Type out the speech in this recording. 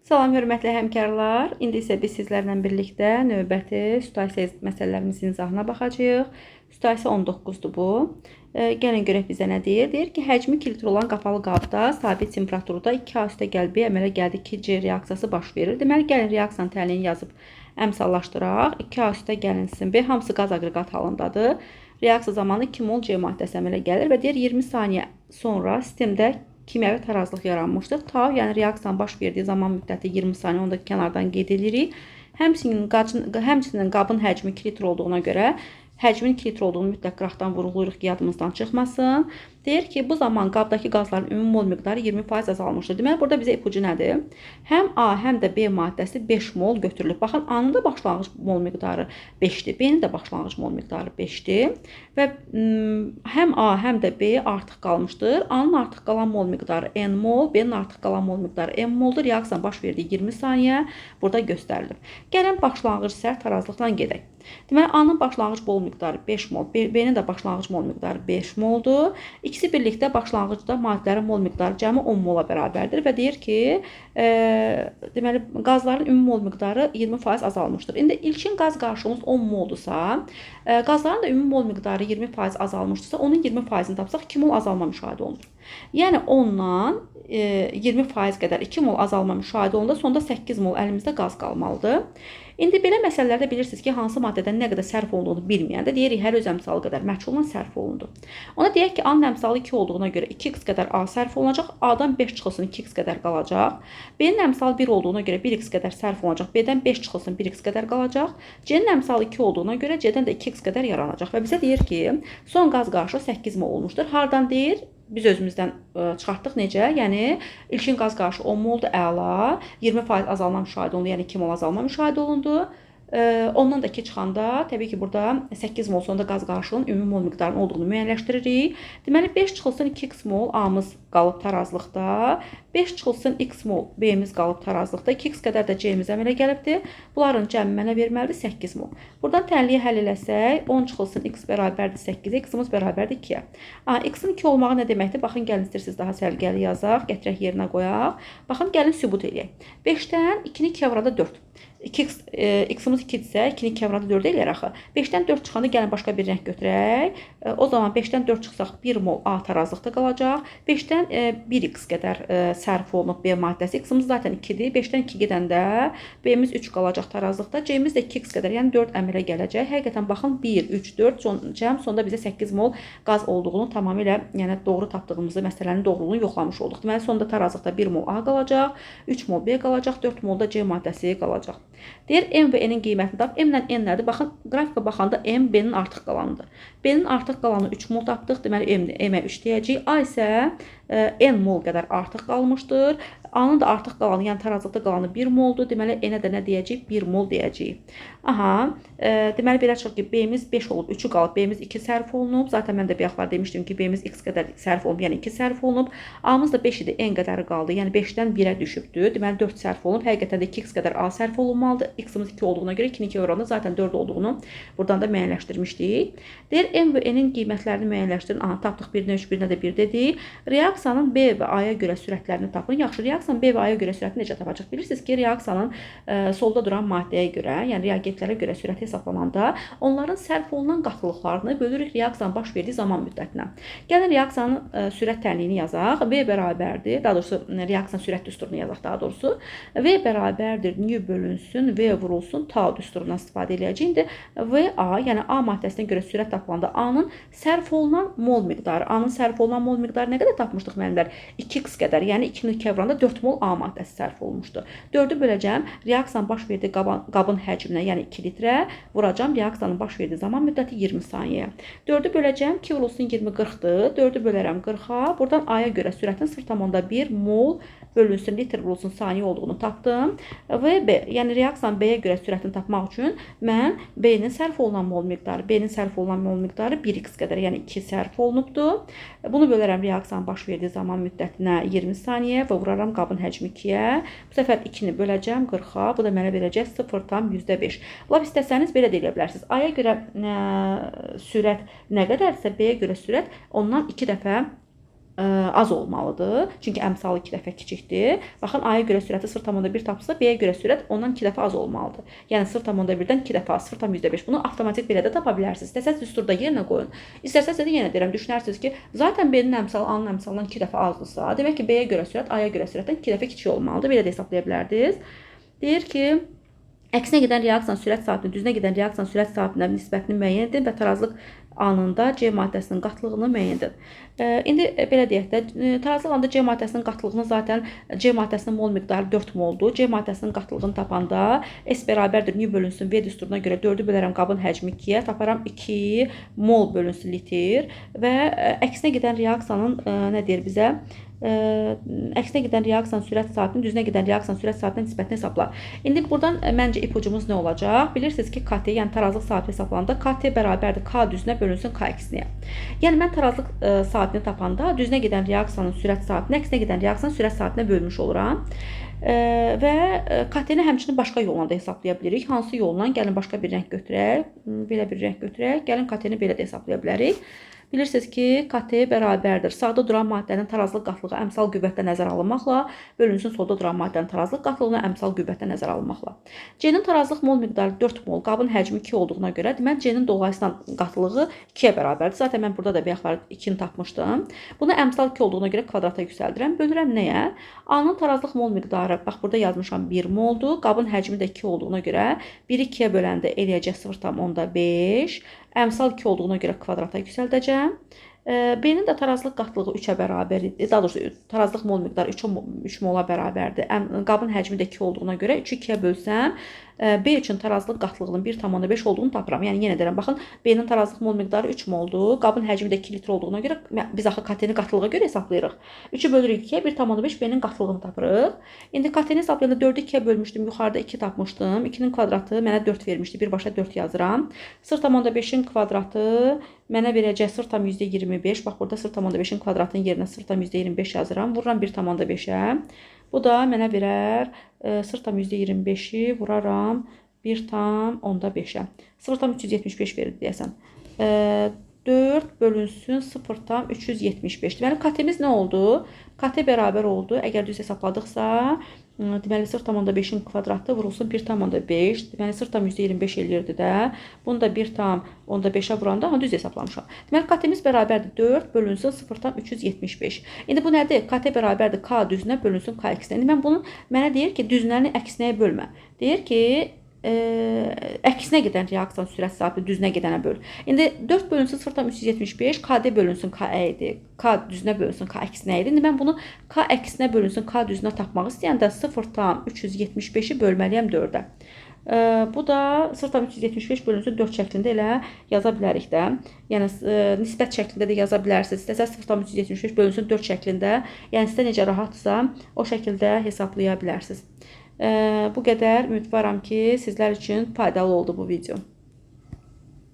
Salam, hörmətli həmkarlar. İndi isə biz sizlərlə birlikdə növbəti situasiya məsələlərimizin izahına baxacağıq. Situasiya 19-dur bu. Gəlin görək bizə nə deyir? Deyir ki, həcmi kilitli olan qapalı qabda sabit temperaturda 2A + B əmələ gəldi ki, C reaksiyası baş verir. Deməli, gəlin reaksiyanın təlini yazıb əmsallaşdıraq. 2A gəlinsin B hamısı qaz aqreqat halındadır. Reaksiya zamanı 2 mol C maddəsi əmələ gəlir və deyir 20 saniyə sonra sistemdə kimyəvi tarazlıq yaranmışdır. Ta, yəni reaksiyanın baş verdiyi zaman müddəti 20 saniyə, onu da kənardan qeyd edirik. Həmçinin qabın həcmi kilitr olduğuna görə həcmin kilitr olduğunu mütləq qıraqdan vurğulayırıq ki, yadımızdan çıxmasın. Deyir ki, bu zaman qabdakı qazların ümumi mol miqdarı 20% azalmışdır. Deməli, burada bizə ipucu nədir? Həm A, həm də B maddəsi 5 mol götürülüb. Baxın, A-nın da başlanğıc mol miqdarı 5-dir. B-nin də başlanğıc mol miqdarı 5-dir. Və həm A, həm də B artıq qalmışdır. A-nın artıq qalan mol miqdarı N mol, B-nin artıq qalan mol miqdarı M moldur. Reaksiyanın baş verdiyi 20 saniyə burada göstərilir. Gəlin başlanğıc sərt tarazlıqdan gedək. Deməli, A-nın başlanğıc mol miqdarı 5 mol, B-nin də başlanğıc mol miqdarı 5 moldur. İkisi birlikdə başlanğıcda maddələrin mol miqdarı cəmi 10 mola bərabərdir və deyir ki, deməli, qazların ümumi mol miqdarı 20% azalmışdır. İndi ilkin qaz qarşılığımız 10 moldursa, qazların da ümumi mol miqdarı 20% azalmışdırsa, onun 20%-ni tapsaq 2 mol azalma müşahidə olunur. Yəni, ondan 20% qədər 2 mol azalma müşahidə olunur, sonda 8 mol əlimizdə qaz qalmalıdır. İndi belə məsələlərdə bilirsiniz ki, hansı maddədən nə qədər sərf olunduğunu bilməyəndə deyirik, hər öz əmsalı qədər məhsuldan sərf olundu. Ona deyək ki, A-nın əmsalı 2 olduğuna görə 2x qədər A sərf olunacaq, A-dan 5 çıxılsın 2x qədər qalacaq. B-nin əmsalı 1 olduğuna görə 1x qədər sərf olunacaq, B-dən 5 çıxılsın 1x qədər qalacaq. C-nin əmsalı 2 olduğuna görə C-dən də 2x qədər yaranacaq və bizə deyir ki, son qaz qarşılığı 8 mol olmuşdur. Hardan deyir? Biz özümüzdən çıxartdıq necə? Yəni, ilkin qaz qarşılığı 10 moldur, əla. 20% azalma müşahidə olundu, yəni 2 mol azalma müşahidə olundu. Ondan da ki çıxanda, təbii ki, burada 8 mol sonunda qaz qarşılığının ümumi mol miqdarının olduğunu müəyyənləşdiririk. Deməli, 5 çıxılsın 2x mol A-mız qalıb tarazlıqda, 5 çıxılsın x mol B-miz qalıb tarazlıqda, 2x qədər də C-miz əmələ gəlibdir. Bunların cəmi mənə verməlidir 8 mol. Buradan tənliyi həll eləsək, 10 çıxılsın x bərabərdir 8, x-imiz bərabərdir 2-yə. X-in 2 olmağı nə deməkdir? Baxın, gəlin istəyirsiniz daha səliqəli yazaq, gətirək yerinə qoyaq. Baxın, gəlin sübut eləyək. 5-dən 2-ni 2-yə vuranda 4. X-imiz 2-dirsə, 2-ni 2-yə vuranda 4 eləyər axı. 5-dən 4 çıxanda gəlin başqa bir rəng götürək. O zaman 5-dən 4 çıxsaq 1 mol A tarazlıqda qalacaq. 5-dən 1x qədər sərf olunub B maddəsi. X-imiz zaten 2-dir. 5-dən 2 gedəndə B-miz 3 qalacaq tarazlıqda. C-miz də 2x qədər, yəni 4 əmələ gələcək. Həqiqətən baxın 1, 3, 4 cəm sonda bizə 8 mol qaz olduğunu tamamilə, yəni doğru tapdığımızı, məsələnin doğruluğunu yoxlamış olduq. Deməli, sonda tarazlıqda 1 mol A qalacaq, 3 mol B qalacaq, 4 mol da C maddəsi qalacaq. Deyir, M və N-in qiymətini tap. M ilə N nədir? Baxın, qrafika baxanda M B-nin artıq qalanıdır. B-nin artıq qalanı 3 mol tapdıq. Deməli, M-ə 3 deyəcəyik. A isə N mol qədər artıq qalmışdır. A-nın da artıq qalanı, yəni tarazlıqda qalanı 1 moldur. Deməli, N-ə də nə deyəcəyik? 1 mol deyəcəyik. Aha, deməli, belə çıxır ki, B-miz 5 olub, 3-ü qalıb, B-miz 2 sərf olunub. Zaten mən də bir yaxlar demişdim ki, B-miz x qədər sərf olunub, yəni 2 sərf olunub. A-mız da 5 idi, N qədəri qaldı. Yəni 5-dən 1-ə düşübdür. Deməli, 4 sərf olunub. Həqiqətən də 2x qədər A sərf olunmalıdır. X-imiz 2 olduğuna görə 2-ni 2 oranda zaten 4 olduğunu buradan da müəyyənləşdirmişdik. Deyir, M və N-in qiymətlərini müəyyənləşdirin. Aha, tapdıq, birinə 3, birinə də 1 dedik. Reaksiyanın B və A-ya görə sürətlərini tapın. Yaxşı, reaksiyanın B və A-ya görə sürətini necə tapacaq? Bilirsiniz ki, reaksiyanın solda duran maddəyə görə, yəni reagentlərə görə sürəti hesablananda onların sərf olunan qatılıqlarını bölürük reaksiyanın baş verdiyi zaman müddətinə. Gəlin reaksiyanın sürət tənliyini yazaq. V bərabərdir, daha doğrusu reaksiyanın sürət düsturunu yazaq daha doğrusu. V bərabərdir, nü bölünsün, V vurulsun, tau düsturundan istifadə edəcəyik. İndi VA, yəni A maddəsinə görə sürət tapılanda A-nın sərf olunan mol miqdarı. A-nın sərf olunan mol miqdarı nə qədər tapmışdıq müəllimlər? 2x qədər, yəni 2-ni 2-yə vuranda 4 mol A maddəsi sərf olunmuşdu. 4-ü böləcəm, reaksiyanın baş verdiyi qabın həcminə, yəni 2 litrə vuracam, reaksiyanın baş verdiyi zaman müddəti 20 saniyəyə. 4-ü böləcəm, 2 vurulsun 20 40-dır. 4-ü bölərəm 40-a. Buradan A-ya görə sürətin 0,1 mol bölünsün, litr vurulsun saniyə olduğunu tapdım. Və B, yəni reaksiyanın B-yə görə sürətini tapmaq üçün mən B-nin sərf olunan mol miqdarı, B-nin sərf olunan mol miqdarı 1x qədər, yəni 2 sərf olunubdur. Bunu bölərəm reaksiyanın baş verdiyi zaman müddətinə 20 saniyə və vuraram qabın həcmi 2-yə. Bu səfər 2-ni böləcəm 40-a. Bu da mənə verəcək 0,5. Laf istəsəniz belə də eləyə bilərsiniz. A-ya görə sürət nə qədərsə, B-yə görə sürət ondan 2 dəfə az olmalıdır. Çünki əmsalı 2 dəfə kiçikdir. Baxın, A-ya görə sürəti 0,1 tapılsa, B-yə görə sürət ondan 2 dəfə az olmalıdır. Yəni 0,1-dən 2 dəfə az, 0,5. Bunu avtomatik belə də tapa bilərsiniz. İstəsəz düsturda yerinə qoyun. İstəsəz də yenə deyirəm, düşünərsiniz ki, zaten B-nin əmsalı A-nın əmsalından 2 dəfə azdırsa, demək ki, B-yə görə sürət A-ya görə sürətdən 2 dəfə kiçik olmalıdır. Belə də hesablaya bilərdiniz. Deyir ki, əksinə gedən reaksiyanın sürət saatinin düzünə gedən reaksiyanın sürət saatına nisbətini müəyyən edin və tarazlıq anında C maddəsinin qatlığını müəyyən edin. İndi belə deyək də, tarazlıq anında C maddəsinin qatlığını zaten C maddəsinin mol miqdarı 4 moldur. C maddəsinin qatlığını tapanda S bərabərdir nü bölünsün V düsturuna görə 4-ü bölərəm qabın həcmi 2-yə, taparam 2 mol bölünsün litr və əksinə gedən reaksiyanın nə deyir bizə? Əksinə gedən reaksiyanın sürət saatının düzünə gedən reaksiyanın sürət saatinə nisbətini hesabla. İndi buradan məncə ipucumuz nə olacaq? Bilirsiniz ki, KT, yəni tarazlıq saati hesablananda KT bərabərdir K düzünə bölünsün K əksinəyə. Yəni mən tarazlıq saatini tapanda düzünə gedən reaksiyanın sürət saatini əksinə gedən reaksiyanın sürət saatinə bölmüş oluram. Və KT-ni həmçinin başqa yolla da hesablaya bilirik. Hansı yolla? Gəlin başqa bir rəng götürək. Belə bir rəng götürək. Gəlin KT-ni belə də hesablaya bilərik. Bilirsiniz ki, KT bərabərdir. Sağda duran maddənin tarazlıq qatlığı əmsal qüvvətdə nəzərə alınmaqla bölünsün solda duran maddənin tarazlıq qatlığına əmsal qüvvətdə nəzərə alınmaqla. C-nin tarazlıq mol miqdarı 4 mol, qabın həcmi 2 olduğuna görə demək C-nin dolayısıyla qatlığı 2-yə bərabərdir. Zaten mən burada da bayaqlar 2-ni tapmışdım. Bunu əmsal 2 olduğuna görə kvadrata yüksəldirəm. Bölürəm nəyə? A-nın tarazlıq mol miqdarı, bax burada yazmışam 1 moldur. Qabın həcmi də 2 olduğuna görə 1-i 2-yə böləndə eləyəcək 0,5. Əmsal 2 olduğuna görə kvadrata yüksəldəcəm. B-nin də tarazlıq qatlığı 3-ə bərabərdir. Daha doğrusu tarazlıq mol miqdarı 3 mola bərabərdir. Qabın həcmi də 2 olduğuna görə 3-ü 2-yə bölsəm, B üçün tarazlıq qatlığının 1,5 olduğunu tapıram. Yəni yenə deyirəm, baxın, B-nin tarazlıq mol miqdarı 3 moldur. Qabın həcmi də 2 litr olduğuna görə biz axı KT-ni qatlığa görə hesablayırıq. 3-ü bölürük 2-yə, 1,5 B-nin qatlığını tapırıq. İndi KT-ni hesablayanda 4-ü 2-yə bölmüşdüm, yuxarıda 2 tapmışdım. 2-nin kvadratı mənə 4 vermişdi. Birbaşa 4 yazıram. 0,5-in kvadratı mənə verəcək 0,25. Bax, burada 0,5-in kvadratının yerinə 0,25 yazıram. Vururam 1,5-ə. Bu da mənə verər 0,25-i vuraram 1,5-ə. 0,375 verir deyəsən. 4 bölünsün 0,375. Deməli, KT-miz nə oldu? KT bərabər oldu. Əgər düz hesabladıqsa, deməli 0,5-in kvadratı vurulsun 1,5. Deməli 0,25 eləyirdi də. Bunu da 1,5-ə vuranda düz hesablamışam. Deməli KT-miz bərabərdir 4 bölünsün 0,375. İndi bu nədir? KT bərabərdir K düzünə bölünsün K əksinə. İndi mən bunu mənə deyir ki, düzünəni əksinəyə bölmə. Deyir ki, əksinə gedən reaksiyanın sürət saati düzünə gedənə böl. İndi 4 bölünsün 0,375, KD bölünsün KE idi. K düzünə bölünsün K əksinə idi. İndi mən bunu K əksinə bölünsün K düzünə tapmaq istəyəndə 0,375-i bölməliyəm 4-ə. Bu da 0,375 bölünsün 4 şəklində elə yaza bilərik də. Yəni nisbət şəklində də yaza bilərsiniz. İstəsəz 0,375 bölünsün 4 şəklində, yəni sizə necə rahatsa o şəkildə hesablaya bilərsiniz. Bu qədər. Ümidvaram ki, sizlər üçün faydalı oldu bu video.